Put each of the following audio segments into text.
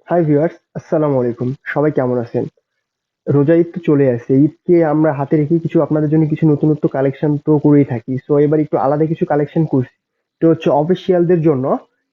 Hi viewers, আসসালামু আলাইকুম। সবাই কেমন আছেন? রোজা ঈদ তো চলে আসছে। ঈদকে আমরা হাতে রেখে কিছু আপনাদের জন্য কিছু নতুনত্ব কালেকশন তো করেই থাকি। সো এবার একটু আলাদা কিছু কালেকশন করছি। তো হচ্ছে অফিসিয়ালদের জন্য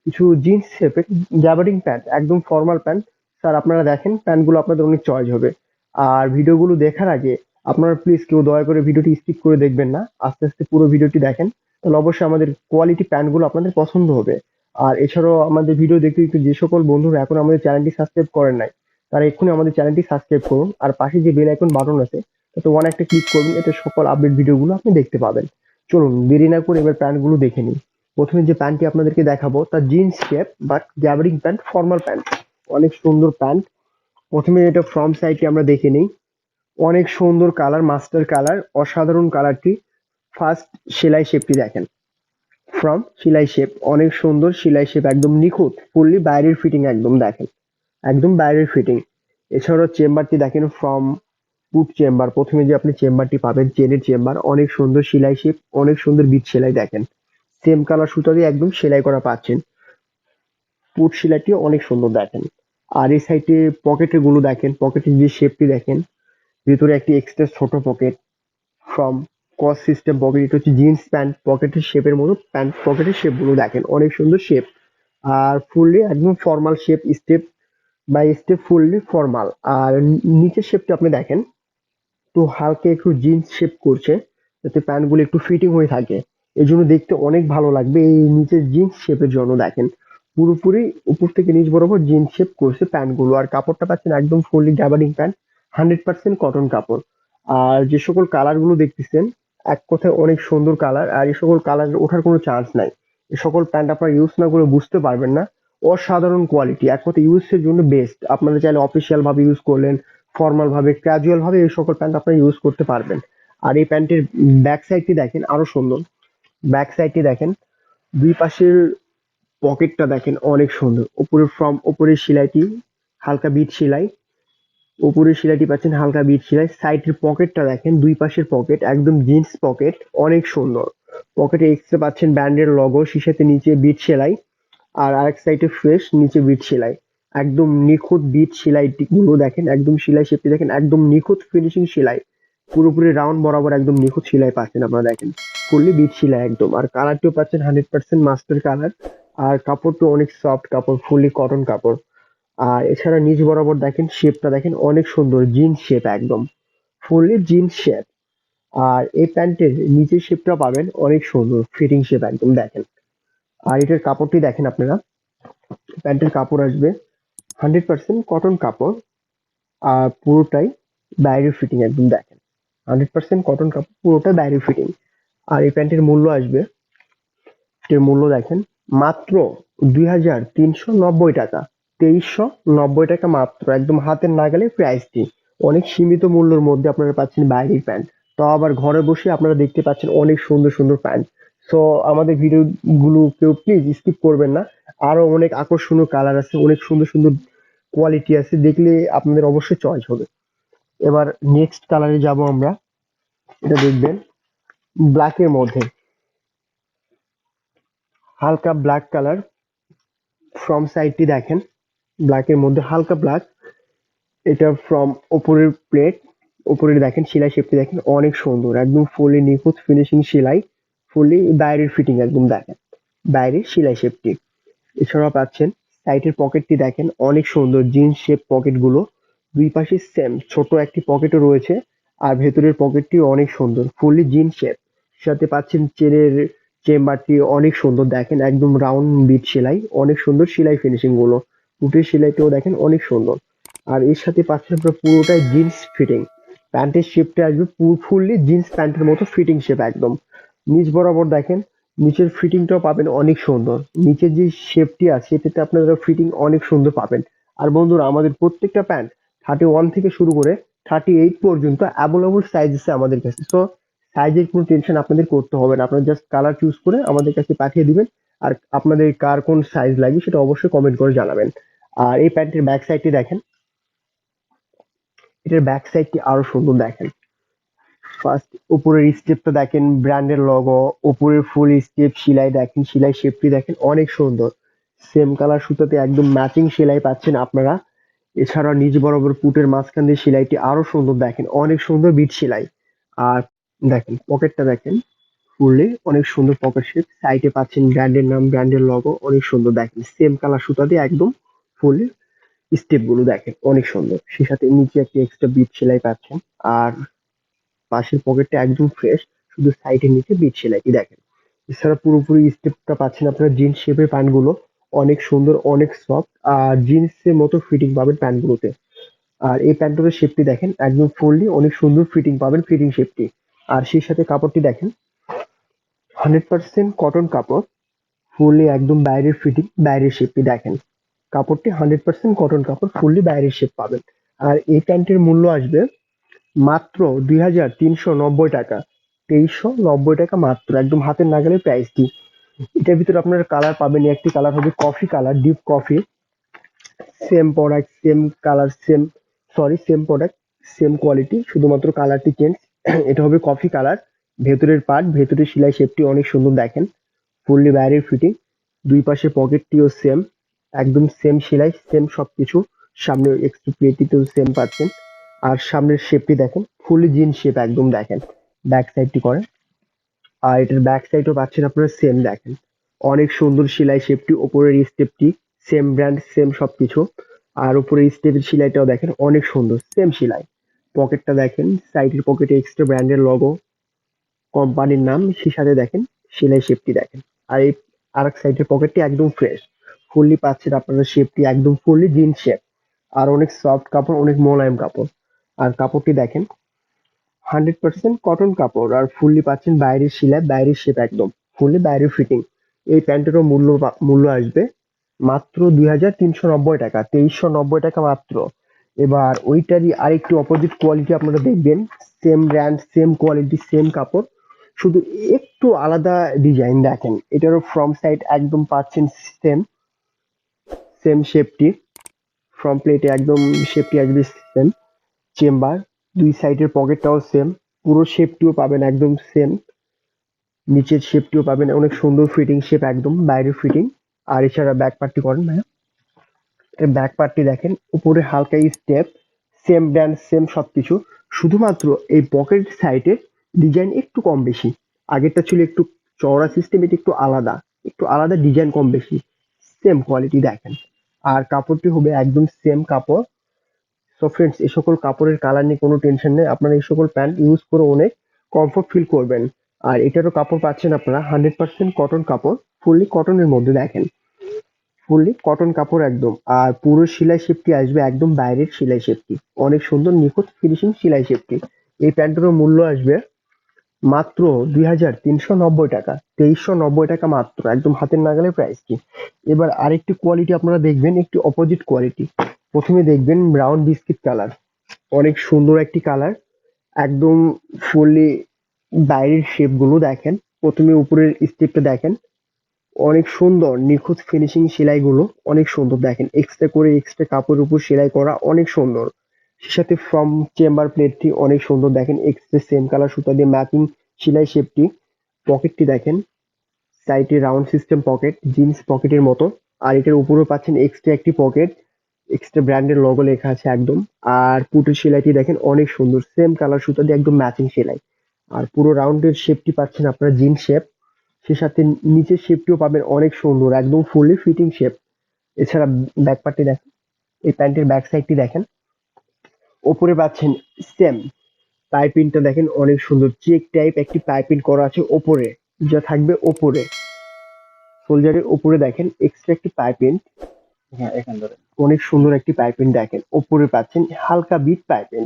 কিছু জিন্স শেপের গ্যাবার্ডিং প্যান্ট, একদম ফর্মাল প্যান্ট। স্যার আপনারা দেখেন প্যান্টগুলো আপনাদের অনেক চয়েস হবে। আর ভিডিওগুলো দেখার আগে আপনারা প্লিজ কেউ দয়া করে ভিডিওটি স্কিপ করে দেখবেন না। আস্তে আস্তে পুরো ভিডিওটি দেখেন। তাহলে অবশ্যই আমাদের কোয়ালিটি প্যান্টগুলো আপনাদের পছন্দ হবে। আর এছাড়াও আমাদের ভিডিও দেখতে দেখতে যে সকল বন্ধুরা এখন আমাদের চ্যানেলটি সাবস্ক্রাইব করেন নাই তারা এক্ষুনি আমাদের চ্যানেলটি সাবস্ক্রাইব করুন আর পাশে যে বেল আইকন বাটন আছে তাতে ওয়ান একটা ক্লিক করুন, এতে সকল আপডেট ভিডিওগুলো আপনি দেখতে পাবেন। চলুন দেরি না করে এবার প্যান্টগুলো দেখে নিই। প্রথমে যে প্যান্টটি আপনাদেরকে দেখাবো তা জিন্স শেপ বাট গ্যাবারিং প্যান্ট, ফর্মাল প্যান্ট। অনেক সুন্দর প্যান্ট। প্রথমে এটা ফ্রন্ট সাইডটি আমরা দেখে নিই। অনেক সুন্দর কালার, মাস্টার কালার, অসাধারণ কালারটি। ফার্স্ট সেলাই শেপটি দেখেন। ফ্রম সেলাই শেপ অনেক সুন্দর, সেলাই শেপ একদম নিখুঁত, ফুললি বাইরের ফিটিং একদম দেখেন, একদম বাইরের ফিটিং। এছাড়াও চেম্বারটি দেখেন ফ্রম পুট চেম্বার। প্রথমে যে আপনি চেম্বারটি পাবেন চেনের চেম্বার, অনেক সুন্দর সেলাই শেপ, অনেক সুন্দর বিট সেলাই দেখেন। সেম কালার সুতা দিয়ে একদম সেলাই করা পাচ্ছেন। পুট সেলাইটি অনেক সুন্দর দেখেন। আর এই সাইডে পকেটের গুলো দেখেন, পকেটের যে শেপটি দেখেন, ভিতরে একটি এক্সট্রা ছোট pocket from cos system pocket. এটা হচ্ছে জিন্স প্যান্ট পকেটের শেপের মতো, প্যান্ট পকেটের শেপ গুলো দেখেন অনেক সুন্দর শেপ। আর ফুললি একদম formal shape, step by step fully formal. আর নিচের শেপটা আপনি দেখেন, তো হালকা একটু জিন্স শেপ করছে যাতে প্যান্ট গুলো একটু ফিটিং হয়ে থাকে। এই জন্য দেখতে অনেক ভালো লাগবে এই নিচের জিন্স শেপের জন্য দেখেন। পুরোপুরি উপর থেকে নিচ বরাবর জিন্স শেপ করছে প্যান্ট গুলো। আর কাপড়টা পাচ্ছেন একদম ফুললি গ্যাবার্ডিং প্যান্ট, 100% কটন কাপড়। আর যে সকল কালার গুলো দেখতেছেন, এক কথায় অনেক সুন্দর কালার। আর এই সকল কালার ওঠার কোনো চান্স নাই। এই সকল প্যান্ট আপনারা ইউজ না করে বুঝতে পারবেন না। অসাধারণ কোয়ালিটি, এক কথায় ইউজের জন্য বেস্ট। আপনারা চাইলে অফিসিয়াল ভাবে ইউজ করলেন, ফর্মাল ভাবে, ক্যাজুয়াল ভাবে এই সকল প্যান্ট আপনারা ইউজ করতে পারবেন। আর এই প্যান্টের ব্যাক সাইডটি দেখেন আরো সুন্দর। ব্যাক সাইডটি দেখেন, দুই পাশের পকেটটা দেখেন অনেক সুন্দর। উপরে ফ্রম উপরের সেলাইটি হালকা বিট সেলাই, উপরের সেলাইটি পাচ্ছেন হালকা বিট সেলাই। সাইডের পকেটটা দেখেন, দুই পাশের পকেট একদম জিন্স পকেট, অনেক সুন্দর। পকেটে এক্সট্রা পাচ্ছেন ব্র্যান্ডের লগো, শীর্ষেতে নিচে বিট সেলাই। আর আরেক সাইডে ফ্রেশ, নিচে বিট সেলাই। একদম নিখুঁত বিট সেলাই গুলো দেখেন, একদম সেলাই শেপটি দেখেন, একদম নিখুঁত ফিনিশিং সেলাই। পুরোপুরি রাউন্ড বরাবর একদম নিখুঁত সেলাই পাচ্ছেন আপনারা দেখেন। ফুললি বিট সেলাই একদম। আর কালারটিও পাচ্ছেন 100% মাস্টার কালার। আর কাপড়টা অনেক সফট কাপড়, ফুললি কটন কাপড়। আর এছাড়া নিচ বরাবর দেখেন শেপটা দেখেন অনেক সুন্দর, জিন্স শেপ একদম, ফুললি জিন্স শেপ। আর এই প্যান্টের নিচের শেপটা পাবেন অনেক সুন্দর, ফিটিং শেপ একদম দেখেন। আর এটার কাপড়টি দেখেন আপনারা, প্যান্টের কাপড় আসবে 100% কটন কাপড়। আর পুরোটাই বাইরের ফিটিং একদম দেখেন, 100% কটন কাপড়, পুরোটা বাইরের ফিটিং। আর এই প্যান্টের মূল্য আসবে, এর মূল্য দেখেন মাত্র 2390 টাকা। 2390 টাকা মাত্র, একদম হাতের নাগালে প্রাইসটি। অনেক সীমিত মূল্যের মধ্যে আপনারা পাচ্ছেন বাইরের প্যান্ট। তো আবার ঘরে বসে আপনারা দেখতে পাচ্ছেন অনেক সুন্দর সুন্দর প্যান্ট। সো আমাদের ভিডিও গুলো কেউ প্লিজ স্কিপ করবেন না। আরো অনেক আকর্ষণীয় কালার আছে, অনেক সুন্দর সুন্দর কোয়ালিটি আছে, দেখলে আপনাদের অবশ্যই চয়েস হবে। এবার নেক্সট কালারে যাব আমরা। এটা দেখবেন ব্ল্যাক এর মধ্যে, হালকা ব্ল্যাক কালার। ফ্রম সাইডটি দেখেন, ব্ল্যাক এর মধ্যে হালকা ব্ল্যাক। এটা ফ্রম উপরের প্লেট, উপরে দেখেন সেলাই শেপটি দেখেন অনেক সুন্দর, একদম ফুলি নিখুঁত ফিনিশিং সেলাই। ফুলি বাইরের ফিটিং একদম দেখেন, বাইরের সেলাই শেপটি। এছাড়াও পাচ্ছেন সাইডের পকেটটি দেখেন অনেক সুন্দর, জিন্স শেপ পকেট গুলো। দুই পাশে সেম ছোট একটি পকেটও রয়েছে। আর ভেতরের পকেটটি অনেক সুন্দর, ফুললি জিন্স শেপ। সাথে পাচ্ছেন চেনের চেম্বারটি অনেক সুন্দর দেখেন, একদম রাউন্ড বিট সেলাই, অনেক সুন্দর সেলাই ফিনিশিং গুলো। পুটের সেলাইটিও দেখেন অনেক সুন্দর। আর এর সাথে পাচ্ছেন আপনার পুরোটাই জিন্স ফিটিং। প্যান্টের শেপটা আসবে ফুললি জিন্স প্যান্টের মতো ফিটিং শেপ একদম। নিচ বরাবর দেখেন, নিচের ফিটিংটাও পাবেন অনেক সুন্দর। নিচের যে শেপটি আছে এটাতে আপনারা ফিটিং অনেক সুন্দর পাবেন। আর বন্ধুরা আমাদের প্রত্যেকটা প্যান্ট 31 থেকে শুরু করে 38 পর্যন্ত অ্যাভেলেবল সাইজ আছে আমাদের কাছে। তো সাইজের কোনো টেনশন আপনাদের করতে হবে না, আপনারা জাস্ট কালার চুজ করে আমাদের কাছে পাঠিয়ে দিবেন। আর আপনাদের কার কোন সাইজ লাগবে সেটা অবশ্যই কমেন্ট করে জানাবেন। আর এই প্যান্টের ব্যাক সাইডটি দেখেন, এটার ব্যাক সাইডটি আরো সুন্দর দেখেন। ফার্স্ট উপরের স্টেপটা দেখেন ব্র্যান্ডের লোগো, উপরের ফুল স্টেপ সেলাই দেখেন, সেলাই শেপটি দেখেন অনেক সুন্দর। সেম কালার সুতাতে একদম ম্যাচিং সেলাই পাচ্ছেন আপনারা। এছাড়া নিচ বরাবর পুটের মাঝখান দিয়ে সেলাইটি আরো সুন্দর, দেখেন অনেক সুন্দর বিট সেলাই। আর দেখেন পকেটটা দেখেন, ফুললি অনেক সুন্দর পকেট শেপ, সাইডে পাচ্ছেন ব্র্যান্ডের নাম, ব্র্যান্ডের লোগো, অনেক সুন্দর। দেখেন সেম কালার সুতা দিয়ে একদম ফুললি স্টেপ গুলো দেখেন অনেক সুন্দর, সে সাথে নিচে একটা এক্সট্রা বিট সেলাই পাচ্ছেন। আর পাশের পকেটটা একদম ফ্রেশ, শুধু সাইডের নিচে বিট সেলাইটি দেখেন। এছাড়া পুরোপুরি স্টেপটা পাচ্ছেন আপনারা জিন্স শেপের প্যান্ট গুলো, অনেক সুন্দর অনেক সফট, আর জিন্সের মতো ফিটিং পাবেন প্যান্ট গুলোতে। আর এই প্যান্টের শেপটি দেখেন একদম ফুললি অনেক সুন্দর ফিটিং পাবেন, ফিটিং শেপটি। আর সেই সাথে কাপড়টি দেখেন 100% কটন কাপড়, ফুললি একদম বাইরের ফিটিং, বাইরের শেপটি দেখেন। কাপড়টি 100% কটন কাপড়, ফুললি বাইরের শেপ পাবেন। আর এই প্যান্টের মূল্য আসবে মাত্র 2390 টাকা, 2390 টাকা মাত্র, একদম হাতের নাগালের প্রাইসটি। এটার ভিতরে আপনারা কালার পাবেন, একটি কালার হবে coffee colour, deep coffee. Same product, same colour, same, sorry same product, same quality, শুধুমাত্র কালারটি চেঞ্জ। এটা হবে কফি কালার। ভেতরের পার্ট, ভেতরের সেলাই শেপটি অনেক সুন্দর দেখেন, ফুললি বাইরের ফিটিং। দুই পাশে পকেটটিও সেম, একদম সেম সেলাই, সেম সবকিছু। সামনের এক্সট্রা প্লেটটিতেও সেম পাচ্ছেন। আর সামনের শেপটি দেখেন ফুললি জিন শেপ একদম দেখেন। ব্যাক সাইডটি করেন, আর এটার ব্যাক সাইডও পাচ্ছেন আপনারা সেম দেখেন, অনেক সুন্দর সেলাই শেপটি। ওপরের স্টেপটি সেম ব্র্যান্ড, সেম সবকিছু। আর উপরের স্টেপের সেলাইটাও দেখেন অনেক সুন্দর, সেম সেলাই। পকেটটা দেখেন, সাইডের পকেটে এক্সট্রা ব্র্যান্ডের লোগো, কোম্পানির নাম, সেই সাথে দেখেন সেলাই শেপটি দেখেন। আর এই আরেক সাইডের পকেটটি একদম ফ্রেশ, ফুললি পাচ্ছেন আপনারা শেপটি একদম ফুললি জিন্স শেপ। আর অনেক সফট কাপড়, অনেক মোলায়েম কাপড়। আর কাপড়টি দেখেন 100% কটন কাপড়, আর ফুললি পাচ্ছেন বাইরের সেলাই, বাইরের শেপ একদম ফুললি বাইরের ফিটিং। এই প্যান্টেরও মূল্য আসবে মাত্র 2390 টাকা, 2390 টাকা মাত্র। এবার ওইটারই আরেকটু অপোজিট কোয়ালিটি আপনারা দেখবেন, same brand, same quality, same কাপড়, শুধু একটু আলাদা ডিজাইন দেখেন। এটারও ফ্রম সাইড একদম পাচ্ছেন সেম, সেম শেপটি। ফ্রম প্লেটে একদম শেপটি আসবে সেম, চেম্বার, দুই সাইডের পকেটটাও সেম, পুরো শেপটিও পাবেন একদম সেম, নিচের শেপটিও পাবেন অনেক সুন্দর ফিটিং শেপ একদম বাইরের ফিটিং। আর এছাড়া ব্যাক পার্টটি করেন ভাইয়া, এর ব্যাক পার্টটি দেখেন উপরে হালকা স্টেপ, সেম ব্র্যান্ড, সেম সবকিছু। শুধুমাত্র এই পকেট সাইডে ডিজাইন একটু কম বেশি, আগেরটা ছিল একটু চওড়া সিস্টেম, এটা একটু আলাদা ডিজাইন কম বেশি, সেম কোয়ালিটি দেখেন। আর কাপড়টি হবে একদম সেম কাপড়। সো ফ্রেন্ডস, এই সকল কাপড়ের কালার নিয়ে কোনো টেনশন নেই, আপনারা এই সকল প্যান্ট ইউজ করে অনেক কমফোর্ট ফিল করবেন। আর এটারও কাপড় পাচ্ছেন আপনারা 100% কটন কাপড়, ফুললি কটনের মধ্যে দেখেন, ফুললি কটন কাপড় একদম। আর পুরো সেলাই শেপটি আসবে একদম বাইরের সেলাই শেপটি, অনেক সুন্দর নিখুঁত ফিনিশিং সেলাই শেপটি। এই প্যান্টেরও মূল্য আসবে মাত্র 2390 টাকা, 2390 টাকা মাত্র, একদম হাতের নাগালে প্রাইসটি। এবার আরেকটি কোয়ালিটি আপনারা দেখবেন, একটি অপোজিট কোয়ালিটি। প্রথমে দেখবেন ব্রাউন বিস্কিট কালার, অনেক সুন্দর একটি কালার, একদম ফুললি বাইরের শেপ গুলো দেখেন। প্রথমে উপরের স্টেপটা দেখেন, অনেক সুন্দর নিখুঁত ফিনিশিং সেলাইগুলো, অনেক সুন্দর দেখেন, এক্সট্রা করে এক্সট্রা কাপড়ের উপর সেলাই করা, অনেক সুন্দর। সে সাথে ফ্রম চেম্বার প্লেটটি অনেক সুন্দর দেখেন, এক্সট্রা সেম কালার সুতা দিয়ে ম্যাচিং সেলাই শেপটি। পকেটটি দেখেন, সাইডে রাউন্ড সিস্টেম পকেট, জিন্স পকেটের মতো। আর এটার উপরেও পাচ্ছেন এক্সট্রা একটি পকেট, এক্সট্রা ব্র্যান্ডের লোগো লেখা আছে একদম। আর পুটের সেলাইটি দেখেন অনেক সুন্দর, সেম কালার সুতা দিয়ে একদম ম্যাচিং সেলাই। আর পুরো রাউন্ডের শেপটি পাচ্ছেন আপনারা জিন্স শেপ, সে সাথে নিচের শেপটিও পাবেন অনেক সুন্দর, একদম ফুললি ফিটিং শেপ। এছাড়া ব্যাক পার্টটি দেখেন, এই প্যান্টের ব্যাক সাইডটি দেখেন, ওপরে পাচ্ছেন সেম পাইপিংটা দেখেন অনেক সুন্দর, চেক টাইপ একটি পাইপিং করা আছে ওপরে, যা থাকবে ওপরে সোলজারের উপরে দেখেন এক্সট্রা একটি পাইপিং। হ্যাঁ, এখান ধরে অনেক সুন্দর একটি পাইপিং দেখেন, ওপরে পাচ্ছেন হালকা বিট পাইপিং,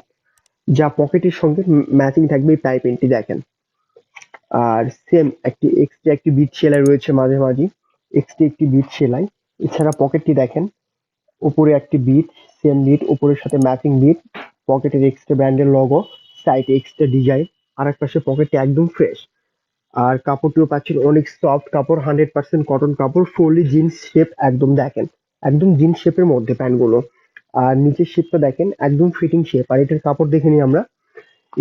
যা পকেটের সঙ্গে ম্যাচিং থাকবে এই পাইপিংটি দেখেন। আর সেম একটি এক্সট্রা একটি বিট সেলাই রয়েছে মাঝে মাঝে, এক্সট্রা একটি বিট সেলাই। এছাড়া পকেটটি দেখেন, উপরে একটি বিট, সেম বিট উপরের সাথে ম্যাচিং বিট, পকেটের এক্সট্রা ব্র্যান্ডের লোগো, সাইডে এক্সট্রা ডিজাইন। আর এক পাশে পকেটটি একদম ফ্রেশ। আর কাপড়টিও পাচ্ছেন অনেক সফট কাপড়, 100% কটন কাপড়, ফুললি জিন্স শেপ একদম দেখেন, একদম জিন্স শেপের মধ্যে প্যান্টগুলো। আর নিচের শেপটা দেখেন একদম ফিটিং শেপ। আর এটার কাপড় দেখে নিই আমরা,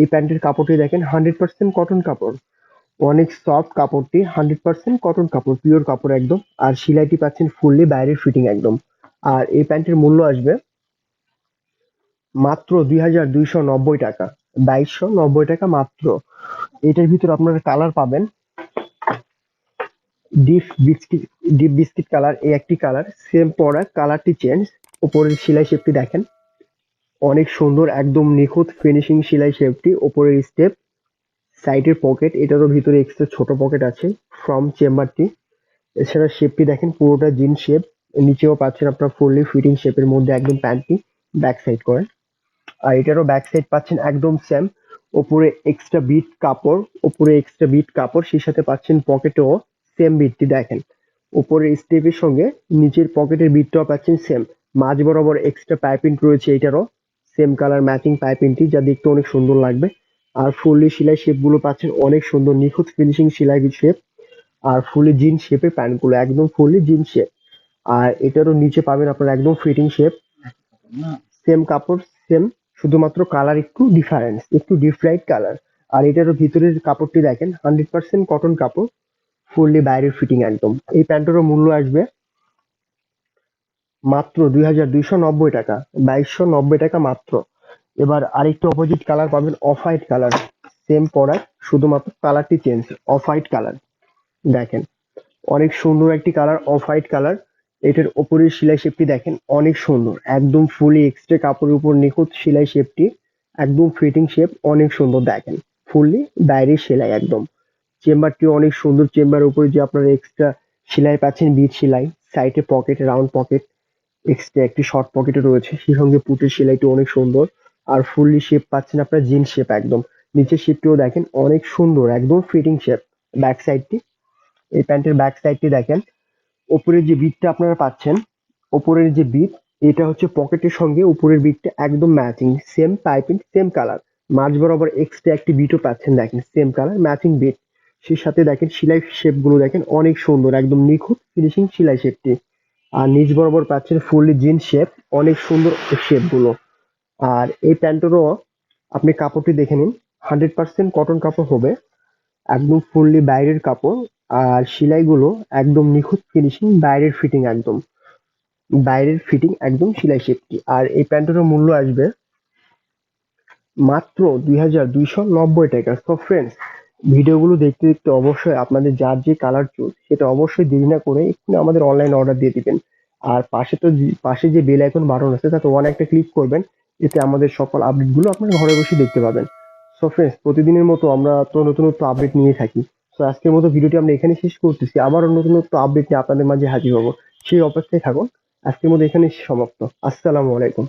এই প্যান্টের কাপড়টি দেখেন 100% কটন কাপড়, অনেক সফট কাপড়টি, 100% কটন কাপড়, পিওর কাপড় একদম। আর সেলাইটি পাচ্ছেন ফুললি বাইরের ফিটিং একদম। আর এই প্যান্টের মূল্য আসবে মাত্র 2290 টাকা, 2290 টাকা মাত্র। এটার ভিতর আপনারা কালার পাবেন deep biscuit, deep biscuit colour, এই একটি কালার, সেম প্রোডাক্ট, কালারটি চেঞ্জ। উপরের সেলাই শেপটি দেখেন অনেক সুন্দর, একদম নিখুঁত ফিনিশিং সেলাই শেপটি। উপরের স্টেপ, সাইডের পকেট, এটারও ভিতরে এক্সট্রা ছোট পকেট আছে। ফ্রম চেম্বারটি, এছাড়া শেপটি দেখেন পুরোটা জিন শেপ। নিচেও পাচ্ছেন আপনার ফুললি ফিটিং শেপের মধ্যে একদম প্যান্টটি। ব্যাক সাইড করেন, আর এটারও ব্যাক সাইড পাচ্ছেন একদম সেম। ওপরে এক্সট্রা বিট কাপড়, উপরে এক্সট্রা বিট কাপড়, সেই সাথে পাচ্ছেন পকেটেও সেম বিটটি দেখেন। উপরের স্টেপের সঙ্গে নিচের পকেটের বিটটাও পাচ্ছেন সেম। মাঝ বরাবর এক্সট্রা পাইপিং রয়েছে, এটারও সেম কালার ম্যাচিং পাইপিংটি, যা দেখতে অনেক সুন্দর লাগবে। আর ফুললি সেলাই শেপ গুলো পাচ্ছেন অনেক সুন্দর, নিখুঁত ফিনিশিং সেলাই শেপ। আর ফুলি জিন শেপের প্যান্ট গুলো একদম ফুললি জিন শেপ। আর এটারও নিচে পাবেন আপনার একদম ফিটিং শেপ, সেম কাপড় সেম, শুধুমাত্র কালার একটু ডিফারেন্স, একটু ডিফলাইট কালার। আর এটারও ভিতরের কাপড়টি দেখেন 100% কটন কাপড়, ফুললি বাইরের ফিটিং একদম। এই প্যান্টেরও মূল্য আসবে মাত্র 2290 টাকা, 2290 টাকা মাত্র। এবার আরেকটু অপোজিট কালার পাবেন, off white colour, same product, শুধুমাত্র কালারটি চেঞ্জ। অফ হোয়াইট কালার দেখেন অনেক সুন্দর একটি কালার, অফ হোয়াইট কালার। এটার উপরের সেলাই শেপটি দেখেন অনেক সুন্দর, একদম ফুলি এক্সট্রা কাপড়ের উপর নিখুঁত সেলাই শেপটি, একদম ফিটিং শেপ, অনেক সুন্দর দেখেন। ফুললি বাইরের সেলাই একদম। চেম্বারটি অনেক সুন্দর, চেম্বারের উপরে যে আপনারা এক্সট্রা সেলাই পাচ্ছেন বিট সেলাই, সাইডে পকেট, রাউন্ড পকেট, এক্সট্রা একটি শর্ট পকেটে রয়েছে, সেই সঙ্গে পুটের সেলাইটি অনেক সুন্দর। আর ফুললি শেপ পাচ্ছেন আপনার জিন শেপ একদম। নিচের শেপটিও দেখেন অনেক সুন্দর, একদম ফিটিং শেপ। ব্যাক সাইডটি, এই প্যান্টের ব্যাক সাইডটি দেখেন উপরের যে বিটটা আপনারা পাচ্ছেন, উপরের যে বিট, এটা হচ্ছে পকেটের সঙ্গে উপরের বিটটা একদম matching, same piping, same colour. মাঝ বরাবর এক্সট্রা একটি বিটও পাচ্ছেন দেখেন, সেম কালার ম্যাচিং বিট। সেই সাথে দেখেন সেলাই শেপ গুলো দেখেন অনেক সুন্দর, একদম নিখুঁত ফিনিশিং সেলাই শেপটি। আর নিচ বরাবর পাচ্ছেন ফুললি জিন শেপ, অনেক সুন্দর শেপ গুলো। আর এই প্যান্টেরও আপনি কাপড়টি দেখে নিন, 100% কটন কাপড় হবে, একদম ফুললি বাইরের কাপড়। আর সেলাইগুলো একদম নিখুঁত ফিনিশিং, বাইরের ফিটিং একদম, বাইরের ফিটিং একদম সেলাই শেপটি। আর এই প্যান্টের মূল্য আসবে মাত্র 2290 টাকা। সো ফ্রেন্ডস, ভিডিওগুলো দেখতে দেখতে অবশ্যই আপনাদের যার যে কালার চুজ, সেটা অবশ্যই দেরি না করে একটু আমাদের অনলাইন অর্ডার দিয়ে দিবেন। আর পাশে যে বেল আইকন বাটন আছে তাতে ওয়ান একটা ক্লিক করবেন, এতে আমাদের সকল আপডেট গুলো আপনার ঘরে বসে দেখতে পাবেন। সো ফ্রেন্ডস, প্রতিদিনের মতো আমরা তো নতুন নতুন আপডেট নিয়ে থাকি। সো আজকের মতো ভিডিওটি আমরা এখানে শেষ করতেছি, আবারও নতুন নতুন আপডেট নিয়ে আপনাদের মাঝে হাজির হবো। সেই অপেক্ষায় থাকুন। আজকের মতো এখানে সমাপ্ত। আসসালামু আলাইকুম।